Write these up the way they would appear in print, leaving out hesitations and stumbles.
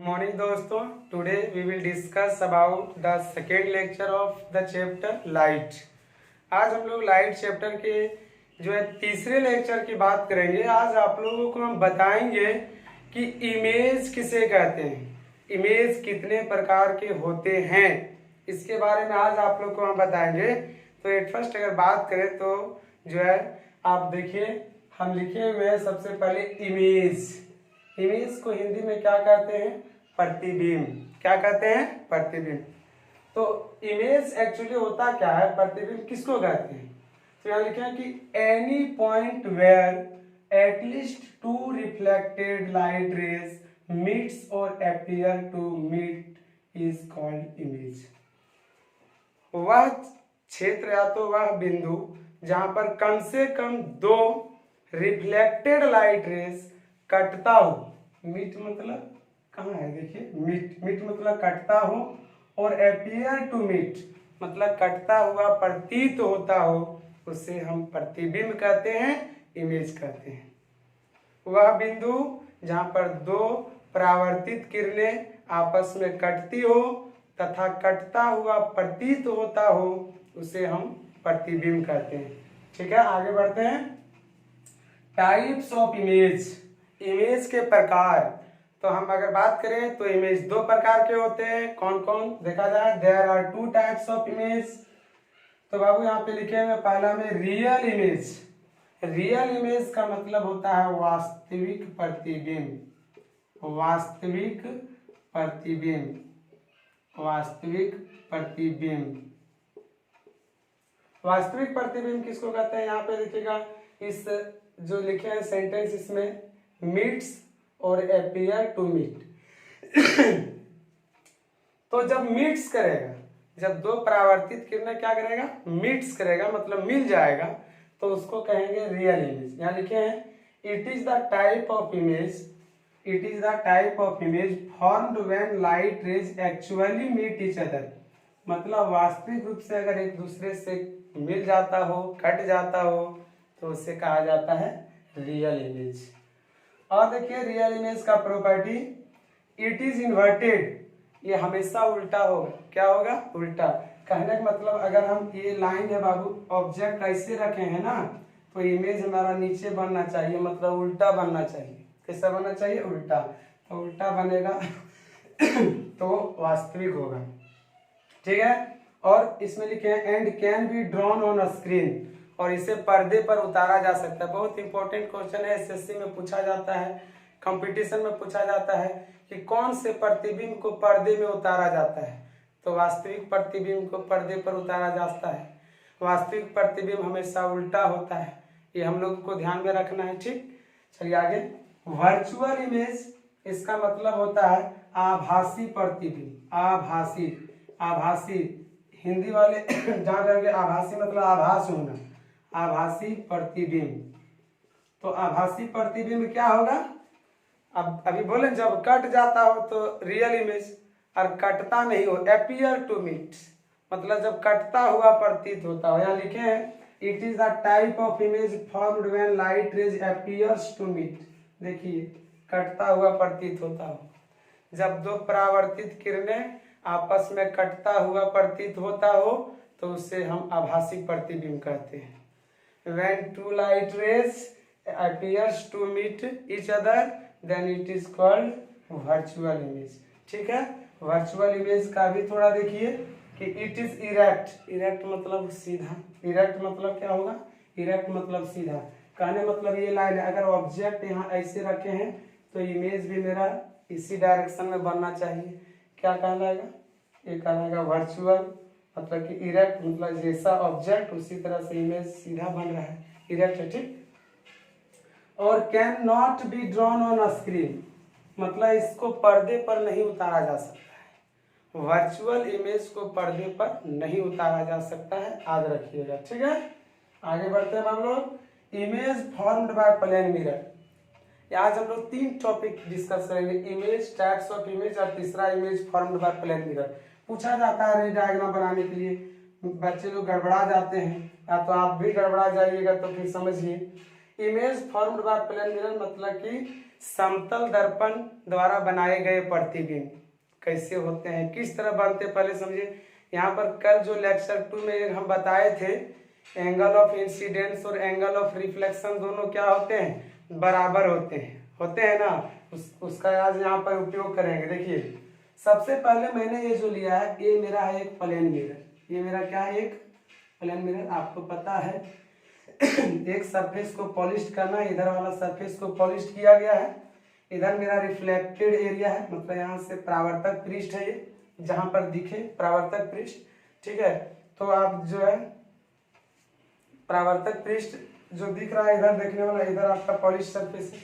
Morning दोस्तों, today we will discuss about the second lecture of the chapter light. आज हम लोग light chapter के जो है तीसरे लेक्चर की बात करेंगे। आज आप लोगों को हम बताएंगे कि इमेज किसे कहते हैं, इमेज कितने प्रकार के होते हैं, इसके बारे में आज आप लोग को हम बताएंगे। तो एट फर्स्ट अगर बात करें तो जो है आप देखिए हम लिखे हुए हैं सबसे पहले इमेज। इमेज को हिंदी में क्या कहते हैं? प्रतिबिंब। क्या कहते हैं? प्रतिबिंब। तो इमेज एक्चुअली होता क्या है, प्रतिबिंब किसको कहते हैं? तो यहाँ लिखे हैं कि any point where at least two reflected light rays meets or appear to meet is called image. वह क्षेत्र या तो वह बिंदु जहां पर कम से कम दो रिफ्लेक्टेड लाइट रेज कटता हो। मीट मतलब कहाँ है? देखिए मीट मतलब कटता हो, और अपीयर टू मीट मतलब कटता हुआ प्रतीत होता हो, उसे हम प्रतिबिंब कहते हैं, इमेज कहते हैं। वह बिंदु जहां पर दो परावर्तित किरणें आपस में कटती हो तथा कटता हुआ प्रतीत होता हो, उसे हम प्रतिबिंब कहते हैं। ठीक है, आगे बढ़ते हैं। टाइप्स ऑफ इमेज, इमेज के प्रकार। तो हम अगर बात करें तो इमेज दो प्रकार के होते हैं। कौन कौन देखा जाए? There are two types of image. तो बाबू यहाँ पे लिखे हुए पहला में रियल इमेज। रियल इमेज का मतलब होता है वास्तविक प्रतिबिंब। वास्तविक प्रतिबिंब, वास्तविक प्रतिबिंब। वास्तविक प्रतिबिंब किसको कहते हैं? यहाँ पे देखिएगा इस जो लिखे हैं सेंटेंस, इसमें meets or appear to meet. तो जब मीट्स करेगा, जब दो परावर्तित किरणें क्या करेगा? मीट्स करेगा, मतलब मिल जाएगा, तो उसको कहेंगे रियल इमेज। यहाँ लिखे हैं it is the type of image, it is the type of image formed when light rays actually meet each other. मतलब वास्तविक रूप से अगर एक दूसरे से मिल जाता हो, कट जाता हो, तो उसे कहा जाता है रियल इमेज। और देखिए रियल इमेज का प्रॉपर्टी, इट इज इन्वर्टेड, ये हमेशा उल्टा होगा। क्या होगा? उल्टा। कहने का मतलब अगर हम ये लाइन है बाबू, ऑब्जेक्ट ऐसे रखे हैं ना, तो इमेज हमारा नीचे बनना चाहिए, मतलब उल्टा बनना चाहिए। कैसा बनना चाहिए? उल्टा। तो उल्टा बनेगा तो वास्तविक होगा। ठीक है। और इसमें लिखे हैं and can be drawn on a screen, और इसे पर्दे पर उतारा जा सकता है। बहुत इंपॉर्टेंट क्वेश्चन है, एसएससी में पूछा जाता है, कंपटीशन में पूछा जाता है कि कौन से प्रतिबिंब को पर्दे में उतारा जाता है। तो वास्तविक प्रतिबिंब को पर्दे पर उतारा जाता है। वास्तविक प्रतिबिंब हमेशा उल्टा होता है, ये हम लोग को ध्यान में रखना है। ठीक, चलिए आगे। वर्चुअल इमेज, इसका मतलब होता है आभासी प्रतिबिंब। आभासी, आभासी हिंदी वाले जान रहे, आभासी मतलब आभास होना, आभासी प्रतिबिंब। तो आभासी प्रतिबिंब क्या होगा? अब अभी बोले जब कट जाता हो तो रियल इमेज, और कटता नहीं हो अपीयर टू मीट, मतलब जब कटता हुआ प्रतीत होता हो। यहाँ लिखे हैं it is the type of image formed when light rays appears to meet. देखिए कटता हुआ प्रतीत होता हो, जब दो परावर्तित किरणें आपस में कटता हुआ प्रतीत होता हो, तो उसे हम आभासी प्रतिबिंब कहते हैं। When two light rays appears to meet each other, then it is called virtual image। ठीक है। वर्चुअल इमेज का भी थोड़ा देखिए कि इट इज इरेक्ट। इरेक्ट मतलब सीधा, इरेक्ट मतलब क्या होगा? इरेक्ट मतलब सीधा। कहने मतलब ये लाइन है, अगर ऑब्जेक्ट यहाँ ऐसे रखे हैं तो इमेज भी मेरा इसी डायरेक्शन में बनना चाहिए। क्या कहलाएगा? ये कहलाएगा वर्चुअल, मतलब कि इरेक्ट मतलब जैसा ऑब्जेक्ट उसी तरह से इमेज सीधा बन रहा है, इरेक्ट है। ठीक। और can not be drawn on a screen, मतलब इसको पर्दे पर नहीं उतारा जा सकता है। वर्चुअल इमेज को पर्दे पर नहीं उतारा जा सकता है, याद रखिएगा। ठीक है, आगे बढ़ते हैं हम लोग। Image formed by plane mirror. आज हम लोग तीन टॉपिक डिस्कस करेंगे, इमेज, टाइप्स ऑफ इमेज, और तीसरा image formed by plane mirror. पूछा जाता है रे डायग्राम बनाने के लिए, बच्चे लोग गड़बड़ा जाते हैं, या तो आप भी गड़बड़ा जाइएगा, तो फिर समझिए image formed by plane mirror मतलब कि समतल दर्पण द्वारा बनाए गए प्रतिबिंब कैसे होते हैं, किस तरह बनते हैं, पहले समझिए। यहाँ पर कल जो लेक्चर 2 में हम बताए थे, एंगल ऑफ इंसिडेंस और एंगल ऑफ रिफ्लेक्शन दोनों क्या होते हैं, बराबर होते हैं ना। उसका आज यहाँ पर उपयोग करेंगे। देखिए सबसे पहले मैंने ये जो लिया है, ये मेरा है एक प्लेन मिरर, ये मेरा क्या है, एक प्लेन मिरर। आपको पता है एक सरफेस को पॉलिश करना, इधर वाला सरफेस को पॉलिश किया गया है, इधर मेरा रिफ्लेक्टेड एरिया है, मतलब यहाँ से परावर्तक पृष्ठ है, ये जहां पर दिखे परावर्तक पृष्ठ, ठीक है। तो आप जो है परावर्तक पृष्ठ जो दिख रहा है इधर देखने वाला, इधर आपका पॉलिश सरफेस है।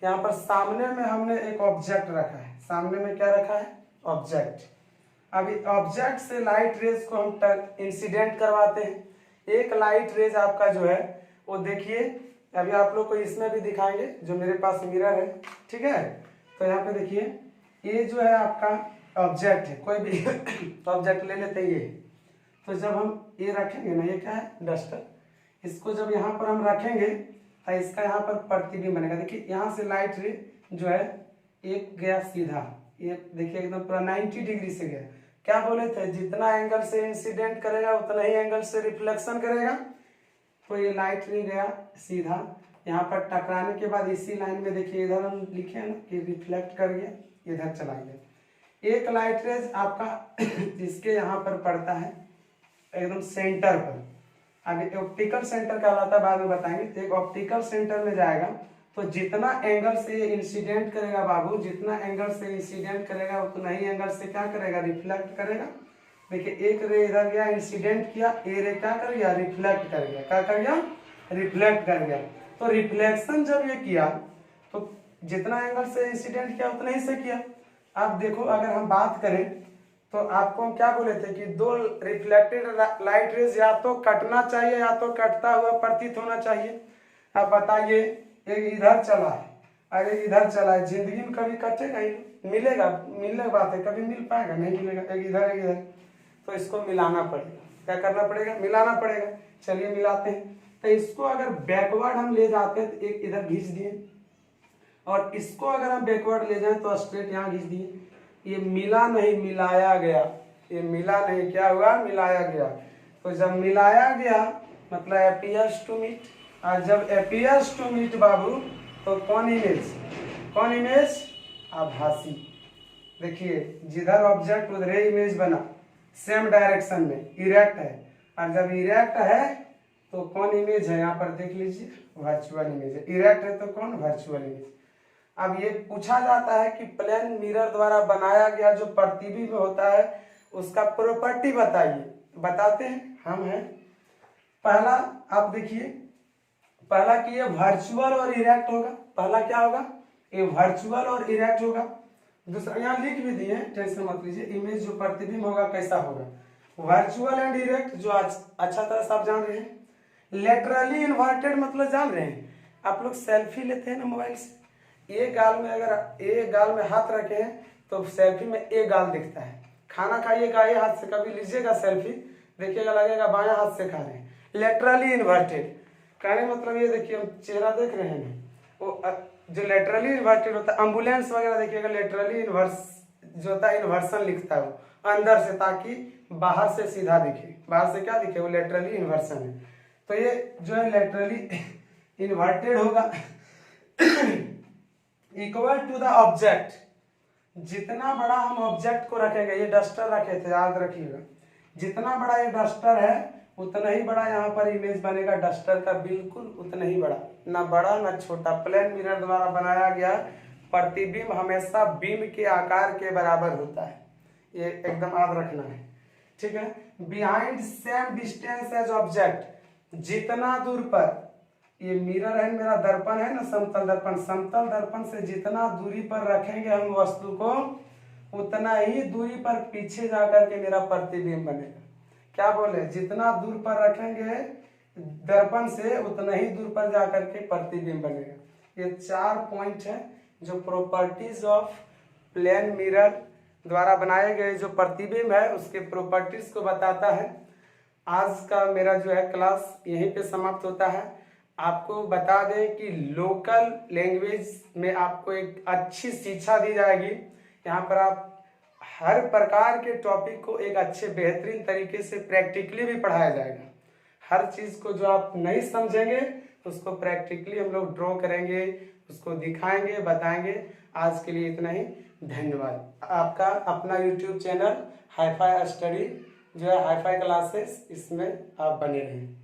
यहाँ पर सामने में हमने एक ऑब्जेक्ट रखा है, सामने में क्या रखा है, ऑब्जेक्ट। अभी ऑब्जेक्ट से लाइट रेज को हम इंसिडेंट करवाते हैं। एक लाइट रेज आपका जो है वो देखिए, अभी आप लोग को इसमें भी दिखाएंगे, जो मेरे पास मिरर है, ठीक है। तो यहाँ पे देखिए ये जो है आपका ऑब्जेक्ट है, कोई भी ऑब्जेक्ट ले लेते हैं ये। तो जब हम ये रखेंगे ना, ये क्या है, डस्टर, इसको जब यहाँ पर हम रखेंगे तो इसका यहाँ पर प्रतिबिंब बनेगा। देखिए यहाँ से लाइट रे जो है एक गया सीधा, ये देखिए एकदम पूरा 90 डिग्री से गया। क्या बोले थे, जितना एंगल से इंसिडेंट करेगा उतना ही एंगल से रिफ्लेक्शन करेगा। तो ये लाइट रे गया सीधा, यहाँ पर टकराने के बाद इसी लाइन में देखिए इधर हम लिखे हैं ना कि रिफ्लेक्ट कर गया, इधर चला गया। एक लाइट रेज आपका इसके यहाँ पर पड़ता है एकदम सेंटर पर। अभी ऑप्टिकल सेंटर कहलाता है, बाद में बताएंगे। एक ऑप्टिकल सेंटर में जाएगा तो जितना एंगल से इंसिडेंट करेगा बाबू, जितना एंगल से इंसिडेंट करेगा उतना ही एंगल से क्या करेगा, रिफ्लेक्ट करेगा। देखिए एक रे इधर गया, इंसिडेंट किया, ए रे क्या कर गया, रिफ्लेक्ट कर गया। क्या कर गया, रिफ्लेक्ट कर गया। तो रिफ्लेक्शन जब ये किया तो जितना एंगल से इंसिडेंट किया उतना ही से किया। अब देखो अगर हम बात करें तो आपको हम क्या बोले थे कि दो रिफ्लेक्टेड लाइट रेज या तो कटना चाहिए या तो कटता हुआ प्रतीत होना चाहिए। अब बताइए, एक इधर चला है, अरे इधर चला है, जिंदगी में कभी कटेगा ही, मिलेगा, मिलने की बात है, कभी मिल पाएगा, नहीं मिलेगा। एक इधर एक इधर, तो इसको मिलाना पड़ेगा। क्या करना पड़ेगा, मिलाना पड़ेगा। चलिए मिलाते हैं। तो इसको अगर बैकवर्ड हम ले जाते हैं तो एक इधर खींच दिए, और इसको अगर हम बैकवर्ड ले जाए तो स्ट्रेट यहाँ खींच दिए। ये मिला नहीं, मिलाया गया। ये मिला नहीं, क्या हुआ, मिलाया गया। तो जब मिलाया गया मतलब अपीयर्स टू मीट, और जब अपीयर्स टू मीट बाबू तो कौन इमेज, कौन इमेज, आभासी। देखिए जिधर ऑब्जेक्ट उधर इमेज बना, सेम डायरेक्शन में, इरेक्ट है। और जब इरेक्ट है तो कौन इमेज है, यहाँ पर देख लीजिए, वर्चुअल इमेज है। इरेक्ट है तो कौन, वर्चुअल इमेज। अब ये पूछा जाता है कि प्लेन मिरर द्वारा बनाया गया जो प्रतिबिंब होता है उसका प्रॉपर्टी बताइए। बताते हैं हम हैं। पहला आप देखिए, पहला कि ये वर्चुअल और इरेक्ट होगा। पहला क्या होगा, ये वर्चुअल और इरेक्ट होगा। दूसरा यहाँ लिख भी दिए, टेंशन मत लीजिए। इमेज जो प्रतिबिंब होगा कैसा होगा, वर्चुअल एंड इरेक्ट, जो अच्छा तरह से आप जान रहे हैं। लेटरली इन्वर्टेड मतलब जान रहे हैं आप लोग, सेल्फी लेते हैं ना मोबाइल से, ये गाल में अगर ये गाल में हाथ रखे हैं तो सेल्फी में एक गाल दिखता है। खाना खाइएगा ये हाथ से, कभी लीजिएगा सेल्फी, देखिएगा लगेगा बायां हाथ से खा रहे हैं। लेटरली इन्वर्टेड कहने मतलब ये देखिए, हम चेहरा देख रहे हैं, वो जो लेटरली इन्वर्टेड होता है, एम्बुलेंस वगैरह देखिएगा लेटरली इन्वर्स जो होता है, इन्वर्सन लिखता है वो अंदर से, ताकि बाहर से सीधा दिखे, बाहर से क्या दिखे, वो लेटरली इन्वर्सन है। तो ये जो है लेटरली इन्वर्टेड होगा। इक्वल टू द ऑब्जेक्ट, जितना बड़ा हम ऑब्जेक्ट को रखेंगे, ये डस्टर रखे थे याद रखिएगा, जितना बड़ा ये डस्टर है उतना ही बड़ा यहाँ पर इमेज बनेगा। डस्टर का बिल्कुल उतना ही बड़ा, ना बड़ा ना छोटा। प्लेन मिरर द्वारा बनाया गया प्रतिबिंब हमेशा बिंब के आकार के बराबर होता है, ये एकदम याद रखना है, ठीक है। Behind same distance as object, जितना दूर पर, ये मिरर है मेरा, दर्पण है ना, समतल दर्पण, समतल दर्पण से जितना दूरी पर रखेंगे हम वस्तु को उतना ही दूरी पर पीछे जाकर के मेरा प्रतिबिंब बनेगा। क्या बोले, जितना दूर पर रखेंगे दर्पण से उतना ही दूर पर जाकर के प्रतिबिंब बनेगा। ये 4 पॉइंट है जो प्रॉपर्टीज ऑफ प्लेन मिरर द्वारा बनाए गए जो प्रतिबिंब है उसके प्रॉपर्टीज को बताता है। आज का मेरा जो है क्लास यहीं पे समाप्त होता है। आपको बता दें कि लोकल लैंग्वेज में आपको एक अच्छी शिक्षा दी जाएगी। यहाँ पर आप हर प्रकार के टॉपिक को एक अच्छे बेहतरीन तरीके से प्रैक्टिकली भी पढ़ाया जाएगा। हर चीज़ को जो आप नहीं समझेंगे उसको प्रैक्टिकली हम लोग ड्रॉ करेंगे, उसको दिखाएंगे, बताएंगे। आज के लिए इतना ही, धन्यवाद। आपका अपना यूट्यूब चैनल हाईफाई स्टडी जो है, हाईफाई क्लासेस, इसमें आप बने रहें।